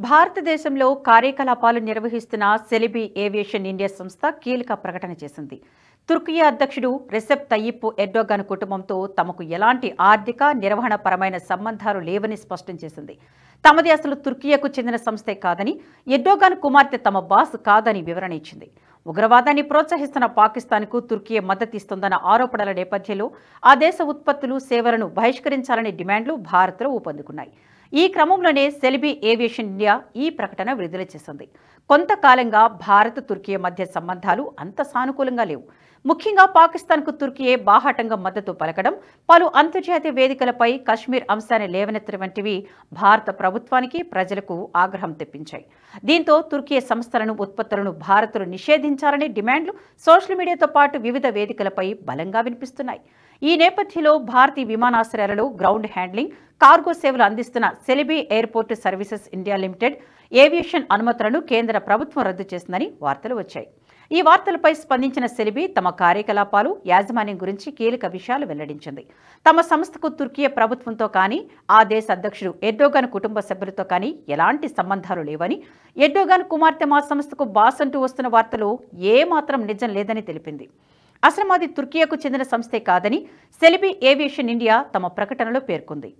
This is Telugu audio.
భారతదేశంలో కార్యకలాపాలు నిర్వహిస్తున్న సెలిబీ ఏవియేషన్ ఇండియా సంస్థ కీలక ప్రకటన చేసింది. తుర్కియా అధ్యక్షుడు రెసెప్ తయ్యిప్ ఎర్డోగాన్ కుటుంబంతో తమకు ఎలాంటి ఆర్థిక, నిర్వహణపరమైన సంబంధాలు లేవని స్పష్టం చేసింది. తమది అసలు తుర్కియాకు చెందిన సంస్థే కాదని, ఎర్డోగాన్ కుమార్తె తమ బాస్ కాదని వివరణ ఇచ్చింది. ఉగ్రవాదాన్ని ప్రోత్సహిస్తున్న పాకిస్తాన్కు తుర్కియా మద్దతిస్తోందన్న ఆరోపణల నేపథ్యంలో ఆ దేశ ఉత్పత్తులు, సేవలను బహిష్కరించాలనే డిమాండ్లు భారత్లో ఊపందుకున్నాయి. ఈ క్రమంలోనే సెలిబీ ఏవియేషన్ ఇండియా ఈ ప్రకటన విడుదల చేసింది. కొంతకాలంగా భారత్, తుర్కియా మధ్య సంబంధాలు అంత సానుకూలంగా లేవు. ముఖ్యంగా పాకిస్తాన్కు తుర్కియే బాహాటంగా మద్దతు పలకడం, పలు అంతర్జాతీయ వేదికలపై కశ్మీర్ అంశాన్ని లేవనెత్తడం వంటివి భారత ప్రభుత్వానికి, ప్రజలకు ఆగ్రహం తెప్పించాయి. దీంతో తుర్కియా సంస్థలను, ఉత్పత్తులను భారత్లో నిషేధించాలనే డిమాండ్లు సోషల్ మీడియాతో పాటు వివిధ వేదికలపై బలంగా వినిపిస్తున్నాయి. ఈ నేపథ్యంలో భారతీయ విమానాశ్రయాలలో గ్రౌండ్ హ్యాండ్లింగ్, కార్గో సేవలు అందిస్తున్న Celebi airport services India limited aviation అనుమతులను కేంద్ర ప్రభుత్వం రద్దు చేసిందని వార్తలు వచ్చాయి. ఈ వార్తలపై స్పందించిన సెలిబీ తమ కార్యకలాపాలు, యాజమాన్యం గురించి కీలక విషయాలు వెల్లడించింది. తమ సంస్థకు తుర్కియా ప్రభుత్వంతో కానీ, ఆ దేశ అధ్యక్షుడు ఎర్డోగాన్ కుటుంబ సభ్యులతో కానీ ఎలాంటి సంబంధాలు లేవని, ఎర్డోగాన్ కుమార్తె మా సంస్థకు బాస్ అంటూ వస్తున్న వార్తలో ఏమాత్రం నిజం లేదని తెలిపింది. అసలు మాది తుర్కియాకు చెందిన సంస్థే కాదని సెలిబీ ఏవియేషన్ ఇండియా తమ ప్రకటనలో పేర్కొంది.